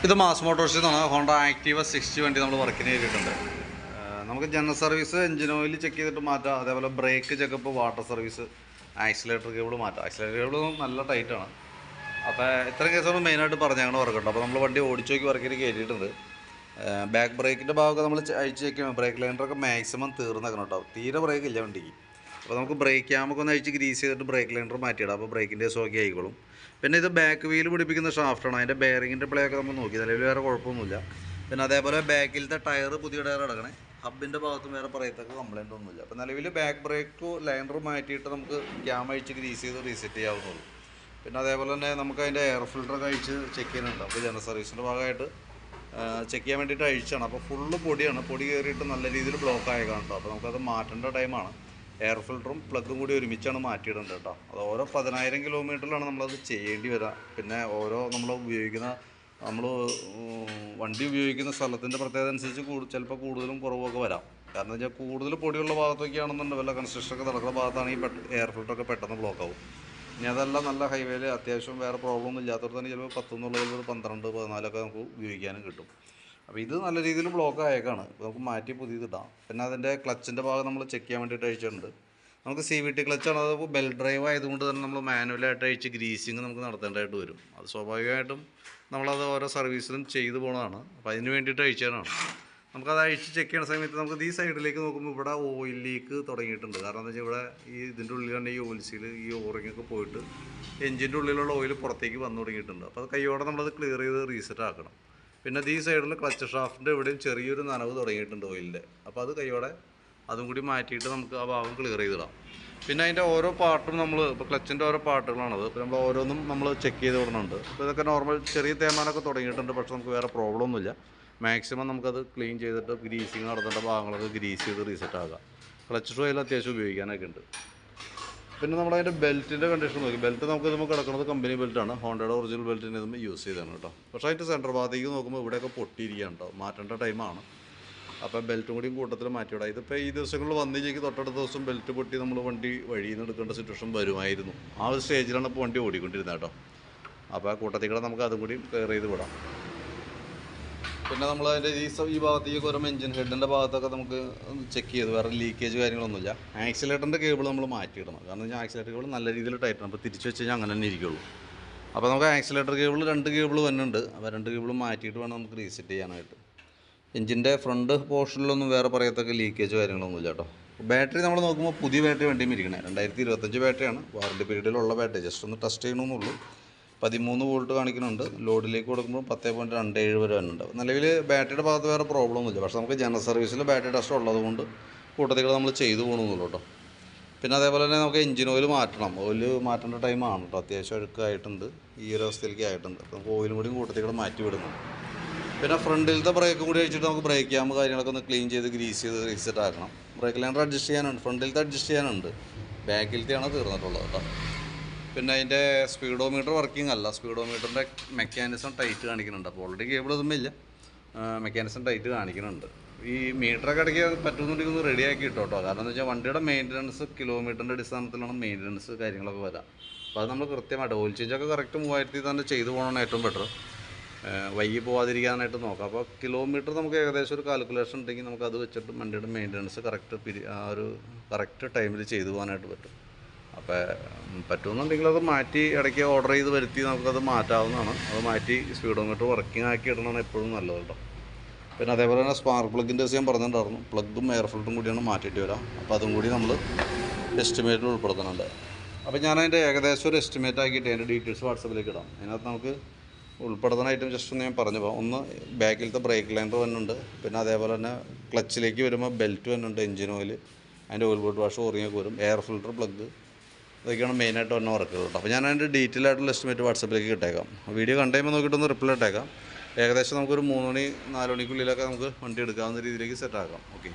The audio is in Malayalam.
ഇത് മാസ് മോട്ടോഴ്സിൽ നിന്നാണ് ഹോണ്ട ആക്റ്റീവ 60 വണ്ടി നമ്മൾ വർക്കിന് ചെയ്തിട്ടുണ്ട്. നമുക്ക് general service, engine oil check ചെയ്തിട്ട് മാറ്റാം. അതേപോലെ break checkup, water service, accelerator cable മാറ്റാം. ആക്സിലേറ്റർ കേബിൾ നല്ല ടൈറ്റാണ്. അപ്പോൾ ഇത്രയും കേസാണ് മെയിനായിട്ട് പറഞ്ഞാണ് വർക്കുണ്ട്. അപ്പോൾ നമ്മൾ വണ്ടി ഓടിച്ച് നോക്കി വർക്കിന് കയറ്റിയിട്ടുണ്ട്. ബാക്ക് ബ്രേക്കിൻ്റെ ഭാഗമൊക്കെ നമ്മൾ അഴിച്ച് ചെക്ക് ബ്രേക്ക് ലൈനറൊക്കെ മാക്സിമം തീർന്നേക്കണം കേട്ടോ. തീരെ ബ്രേക്ക് ഇല്ല വണ്ടിക്ക്. അപ്പോൾ നമുക്ക് ബ്രേക്ക് ക്യാമൊക്കെ ഒന്ന് അഴിച്ച് ഗ്രീസ് ചെയ്തിട്ട് ബ്രേക്ക് ലൈനർ മാറ്റിയിടാം. അപ്പോൾ ബ്രേക്കിൻ്റെ സോക്കി ആയിക്കോളും. പിന്നെ ഇത് ബാക്ക് വീൽ പിടിപ്പിക്കുന്ന ഷാഫ്റ്റാണ്. അതിൻ്റെ ബെയറിങ്ങിൻ്റെ പ്ലേ ഒക്കെ നമ്മൾ നോക്കി, നിലവിൽ വേറെ കുഴപ്പമൊന്നുമില്ല. പിന്നെ അതേപോലെ ബാക്കിലത്തെ ടയർ പുതിയ ടയർ അടക്കണേ. ഹബിൻ്റെ ഭാഗത്തും വേറെ പറയത്തക്ക കംപ്ലൈൻ്റ് ഒന്നുമില്ല. അപ്പോൾ നിലവിൽ ബാക്ക് ബ്രേക്ക് ലൈനർ മാറ്റിയിട്ട് നമുക്ക് ക്യാം അഴിച്ച് ഗ്രീസ് ചെയ്ത് റീസെറ്റ് ചെയ്യാവുന്നുള്ളൂ. പിന്നെ അതേപോലെ തന്നെ നമുക്ക് അതിൻ്റെ എയർ ഫിൽറ്ററൊക്കെ അഴിച്ച് ചെക്ക് ചെയ്യുന്നുണ്ട്. അപ്പോൾ ജനറൽ സർവീസിൻ്റെ ഭാഗമായിട്ട് ചെക്ക് ചെയ്യാൻ വേണ്ടിയിട്ട് അഴിച്ചാണ്. അപ്പോൾ ഫുള്ള് പൊടിയാണ്. പൊടി കയറിയിട്ട് നല്ല രീതിയിൽ ബ്ലോക്ക് ആയേക്കാണ് കേട്ടോ. അപ്പോൾ നമുക്കത് മാറ്റേണ്ട ടൈമാണ്. എയർ ഫിൽറ്ററും പ്ലഗും കൂടി ഒരുമിച്ചാണ് മാറ്റിയിടുന്നത് കേട്ടോ. അത് ഓരോ 10,000 കിലോമീറ്ററിലാണ് നമ്മളത് ചെയ്യേണ്ടി വരിക. പിന്നെ ഓരോ നമ്മൾ വണ്ടി ഉപയോഗിക്കുന്ന സ്ഥലത്തിൻ്റെ പ്രത്യേകത അനുസരിച്ച് ചിലപ്പോൾ കൂടുതലും കുറവൊക്കെ വരാം. കാരണം വെച്ചാൽ കൂടുതൽ പൊടിയുള്ള ഭാഗത്തൊക്കെയാണെന്നുണ്ടെങ്കിൽ വല്ല കൺസ്ട്രക്ഷനൊക്കെ നടക്കുന്ന ഭാഗത്താണ് ഈ എയർ ഫിൽറ്ററൊക്കെ പെട്ടെന്ന് ബ്ലോക്ക് ആവും. ഇനി അതല്ല നല്ല ഹൈവേയിൽ അത്യാവശ്യം വേറെ പ്രോബ്ലം ഒന്നും ഇല്ലാത്തവർക്ക് തന്നെ ചിലപ്പോൾ 10 എന്നുള്ളതിൽ 12, 14 നമുക്ക് ഉപയോഗിക്കാനും കിട്ടും. അപ്പോൾ ഇത് നല്ല രീതിയിൽ ബ്ലോക്ക് ആയേക്കാണ്. നമുക്ക് മാറ്റി പുതിയതിടാം. പിന്നെ അതിൻ്റെ ക്ലച്ചിൻ്റെ ഭാഗം നമ്മൾ ചെക്ക് ചെയ്യാൻ വേണ്ടിയിട്ട് അഴിച്ചിട്ടുണ്ട്. നമുക്ക് CVT ക്ലച്ചാണ്. അത് ബെൽറ്റ് ഡ്രൈവ് ആയതുകൊണ്ട് തന്നെ നമ്മൾ മാനുവലായിട്ട് അഴിച്ച് ഗ്രീസിങ് നമുക്ക് നടത്തേണ്ടതായിട്ട് വരും. അത് സ്വാഭാവികമായിട്ടും നമ്മളത് ഓരോ സർവീസിലും ചെയ്തു പോകുന്നതാണ്. അപ്പോൾ അതിന് വേണ്ടിയിട്ട് അഴിച്ചതാണ്. നമുക്കത് അഴിച്ച് ചെക്ക് ചെയ്യുന്ന സമയത്ത് നമുക്ക് ഈ സൈഡിലേക്ക് നോക്കുമ്പോൾ ഇവിടെ ഓയിൽ ലീക്ക് തുടങ്ങിയിട്ടുണ്ട്. കാരണം എന്താ വെച്ചാൽ ഇവിടെ ഇതിൻ്റെ ഉള്ളിലാണ് ഈ ഓയിൽ സീൽ, ഈ ഓറിങ്ങൊക്കെ പോയിട്ട് എഞ്ചിൻ്റെ ഉള്ളിലുള്ള ഓയിൽ പുറത്തേക്ക് വന്നു തുടങ്ങിയിട്ടുണ്ട്. അപ്പോൾ അത് കൈയോടെ നമ്മളത് ക്ലിയർ ചെയ്ത് റീസെറ്റ് ആക്കണം. പിന്നെ ഈ സൈഡിൽ ക്ലച്ച് ഷാഫ്റ്റിൻ്റെ എവിടെയും ചെറിയൊരു നനവ് തുടങ്ങിയിട്ടുണ്ട് ഓയിലിൻ്റെ. അപ്പോൾ അത് കൈയോടെ അതും കൂടി മാറ്റിയിട്ട് നമുക്ക് ആ ഭാഗം ക്ലിയർ ചെയ്തിടാം. പിന്നെ അതിൻ്റെ ഓരോ പാർട്ടും നമ്മൾ ഇപ്പോൾ ക്ലച്ചിൻ്റെ ഓരോ പാർട്ടുകളാണത്. ഇപ്പോൾ നമ്മൾ ഓരോന്നും നമ്മൾ ചെക്ക് ചെയ്ത് വിടുന്നുണ്ട്. അപ്പോൾ ഇതൊക്കെ നോർമൽ ചെറിയ തേമാനൊക്കെ തുടങ്ങിയിട്ടുണ്ട്. പക്ഷേ നമുക്ക് വേറെ പ്രോബ്ലം ഒന്നുമില്ല. മാക്സിമം നമുക്കത് ക്ലീൻ ചെയ്തിട്ട് ഗ്രീസിങ് നടത്തേണ്ട ഭാഗങ്ങളൊക്കെ ഗ്രീസ് ചെയ്ത് റീസെറ്റ് ആകാം. ക്ലച്ച് ഷോയിൽ അത്യാവശ്യം ഉപയോഗിക്കാനൊക്കെ ഉണ്ട്. പിന്നെ നമ്മളതിൻ്റെ ബെൽറ്റിൻ്റെ കണ്ടീഷൻ നോക്കി. ബെൽറ്റ് നമുക്ക് കിടക്കുന്നത് കമ്പനി ബെൽറ്റാണ്. ഹോണ്ടയുടെ ഒറിജിനൽ ബെൽറ്റിന് ഇതുമ്പോൾ യൂസ് ചെയ്താണ് കേട്ടോ. പക്ഷേ അതിൻ്റെ സെൻറ്റർ ഭാഗത്തേക്ക് നോക്കുമ്പോൾ ഇവിടെയൊക്കെ പൊട്ടിയിരിക്കുകയാണ് കേട്ടോ. മാറ്റേണ്ട ടൈമാണ്. അപ്പോൾ ബെൽറ്റും കൂടിയും കൂട്ടത്തിൽ മാറ്റിവിടാം. ഇതിപ്പോൾ ഈ ദിവസങ്ങളിൽ വന്നില്ലെങ്കിൽ തൊട്ടടുത്ത ദിവസം ബെൽറ്റ് പൊട്ടി നമ്മൾ വണ്ടി വഴിയിൽ നിന്ന് എടുക്കേണ്ട സിറ്റുവേഷൻ വരുമായിരുന്നു. ആ ഒരു സ്റ്റേജിലാണ് ഇപ്പോൾ വണ്ടി ഓടിക്കൊണ്ടിരുന്നത് കേട്ടോ. അപ്പോൾ ആ കൂട്ടത്തിൽ കൂടെ നമുക്ക് അതും കൂടി ക്ലിയർ ചെയ്ത് വിടാം. പിന്നെ നമ്മൾ അതിൻ്റെ ഈ ഭാഗത്തേക്ക് വരുമ്പോൾ എഞ്ചിൻ ഹെഡിൻ്റെ ഭാഗത്തൊക്കെ നമുക്ക് ചെക്ക് ചെയ്ത് വേറെ ലീക്കേജ് കാര്യങ്ങളൊന്നുമില്ല. ആക്സിലേറ്ററിൻ്റെ കേബിൾ നമ്മൾ മാറ്റിയിടണം. കാരണം വെച്ചാൽ ആക്സിലേറ്റർ കേബിൾ നല്ല രീതിയിൽ ടൈറ്റാണ്. അപ്പോൾ തിരിച്ച് വെച്ച് കഴിഞ്ഞാൽ അങ്ങനെ തന്നെ ഇരിക്കുള്ളൂ. അപ്പോൾ നമുക്ക് ആക്സിലേറ്റർ കേബിൾ 2 കേബിൾ വരുന്നുണ്ട്. അപ്പോൾ 2 കേബിൾ മാറ്റിയിട്ട് വേണം നമുക്ക് റീസെറ്റ് ചെയ്യാനായിട്ട്. എഞ്ചിൻ്റെ ഫ്രണ്ട് പോർഷനിലൊന്നും വേറെ പറയത്തക്ക ലീക്കേജ് കാര്യങ്ങളൊന്നുമില്ല കേട്ടോ. ബാറ്ററി നമ്മൾ നോക്കുമ്പോൾ പുതിയ ബാറ്ററി വണ്ടിയും ഇരിക്കണേ 2025 ബാറ്ററിയാണ്. വാറണ്ടി പീരീഡിലുള്ള ബാറ്ററി. ജസ്റ്റ് ഒന്ന് ടെസ്റ്റ് ചെയ്യണമെന്നുള്ളൂ. 13 വോൾട്ട് കാണിക്കുന്നുണ്ട്. ലോഡിലേക്ക് കൊടുക്കുമ്പോൾ 10.27 വരെ വരുന്നുണ്ട്. നിലവിൽ ബാറ്ററിയുടെ ഭാഗത്ത് വേറെ പ്രോബ്ലം ഒന്നുമില്ല. പക്ഷേ നമുക്ക് ജനറൽ സർവീസിൽ ബാറ്ററി ടെസ്റ്റ് ഉള്ളതുകൊണ്ട് കൂട്ടത്തിൽ നമ്മൾ ചെയ്തു പോകണമെന്നുള്ളൂ കേട്ടോ. പിന്നെ അതേപോലെ തന്നെ നമുക്ക് എഞ്ചിൻ ഓയിൽ മാറ്റണം. ഓയിൽ മാറ്റേണ്ട ടൈമാണ് കേട്ടോ. അത്യാവശ്യം അഴുക്കായിട്ടുണ്ട്. ഈ ഒരു അവസ്ഥയിലേക്ക് ആയിട്ടുണ്ട്. അപ്പോൾ നമുക്ക് ഓയിലും കൂടി കൂട്ടത്തിൽ മാറ്റി വിടുന്നു. പിന്നെ ഫ്രണ്ടിലത്തെ ബ്രേക്കും കൂടി അടിച്ചിട്ട് നമുക്ക് ബ്രേക്ക് ക്യാമ്പ് കാര്യങ്ങളൊക്കെ ഒന്ന് ക്ലീൻ ചെയ്ത് ഗ്രീസ് ചെയ്ത് റീസെറ്റ് ആക്കണം. ബ്രേക്ക് ലൈനർ അഡ്ജസ്റ്റ് ചെയ്യാനുണ്ട്. ഫ്രണ്ടിലത്തെ അഡ്ജസ്റ്റ് ചെയ്യാനുണ്ട്. ബാക്കിലത്തെയാണ് തീർന്നിട്ടുള്ളത് കേട്ടോ. പിന്നെ അതിൻ്റെ സ്പീഡോമീറ്റർ വർക്കിംഗ് അല്ല. സ്പീഡോമീറ്ററിൻ്റെ മെക്കാനിസം ടൈറ്റ് കാണിക്കുന്നുണ്ട്. അപ്പോൾ ഓൾറെഡി കേബിൾ ഇതും ഇല്ല. മെക്കാനിസം ടൈറ്റ് കാണിക്കുന്നുണ്ട്. ഈ മീറ്ററൊക്കെ ഇടയ്ക്ക് പറ്റുന്നുണ്ടെങ്കിൽ ഒന്ന് റെഡിയാക്കി ഇട്ടോ കേട്ടോ. കാരണം എന്ന് വെച്ചാൽ വണ്ടിയുടെ മെയിൻ്റനൻസ് കിലോമീറ്ററിൻ്റെ അടിസ്ഥാനത്തിലാണ് മെയിൻ്റനൻസ് കാര്യങ്ങളൊക്കെ വരാം. അപ്പോൾ അത് നമ്മൾ കൃത്യമായിട്ട് ഓയിൽ ചേഞ്ചൊക്കെ കറക്റ്റ് 3000 തന്നെ ചെയ്തു പോകണമെന്ന് ഏറ്റവും ബെറ്റർ. വൈകി പോകാതിരിക്കാനായിട്ട് നോക്കാം. അപ്പോൾ കിലോമീറ്റർ നമുക്ക് ഏകദേശം ഒരു കാൽക്കുലേഷൻ ഉണ്ടെങ്കിൽ നമുക്കത് വെച്ചിട്ട് വണ്ടിയുടെ മെയിൻ്റനൻസ് കറക്റ്റ് ടൈമിൽ ചെയ്തു പോകാനായിട്ട് പറ്റും. അപ്പോൾ പറ്റുമെന്നുണ്ടെങ്കിൽ അത് മാറ്റി ഇടയ്ക്ക് ഓർഡർ ചെയ്ത് വരുത്തി നമുക്കത് മാറ്റാവുന്നതാണ്. അത് മാറ്റി സ്പീഡോമീറ്റർ വർക്കിംഗ് ആക്കി ഇടണമെന്ന് എപ്പോഴും നല്ലത് കേട്ടോ. പിന്നെ അതേപോലെ തന്നെ സ്പാർക്ക് പ്ലഗിൻ്റെ ദിവസം ഞാൻ പറഞ്ഞിട്ടുണ്ടായിരുന്നു. പ്ലഗും എയർ ഫിൽറ്ററും കൂടിയാണ് മാറ്റിയിട്ട് വരാം. അപ്പോൾ അതും കൂടി നമ്മൾ എസ്റ്റിമേറ്റിൽ ഉൾപ്പെടുത്തുന്നുണ്ട്. അപ്പോൾ ഞാനതിൻ്റെ ഏകദേശം ഒരു എസ്റ്റിമേറ്റ് ആക്കിയിട്ട് അതിൻ്റെ ഡീറ്റെയിൽസ് വാട്സപ്പിലേക്ക് ഇടാം. അതിനകത്ത് നമുക്ക് ഉൾപ്പെടുത്തുന്ന ഐറ്റം ജസ്റ്റ് ഒന്ന് ഞാൻ പറഞ്ഞു പോകാം. ഒന്ന് ബാക്കിലത്തെ ബ്രേക്ക് ലൈനർ വരുന്നുണ്ട്. പിന്നെ അതേപോലെ തന്നെ ക്ലച്ചിലേക്ക് വരുമ്പോൾ ബെൽറ്റ് വരുന്നുണ്ട്, എഞ്ചിൻ ഓയിൽ, അതിൻ്റെ ഓയിൽ ബോട്ട് വാഷ് ഓറിങ്ങൊക്കെ വരും, എയർ ഫിൽറ്റർ, പ്ലഗ്, ഇതൊക്കെയാണ് മെയിനായിട്ട് വന്ന വർക്കുകൾ കേട്ടോ. അപ്പോൾ ഞാൻ അതിൻ്റെ ഡീറ്റെയിൽ ആയിട്ടുള്ള എസ്റ്റിമേറ്റ് വാട്സപ്പിലേക്ക് ഇട്ടേക്കാം. വീഡിയോ കണ്ടുകഴിയുമ്പോൾ നോക്കിയിട്ടൊന്ന് റിപ്ലൈ ഇട്ടേക്കാം. ഏകദേശം നമുക്കൊരു 3 മണി 4 മണിക്കുള്ളിലൊക്കെ നമുക്ക് വണ്ടി എടുക്കാവുന്ന രീതിയിലേക്ക് സെറ്റാക്കാം. ഓക്കെ.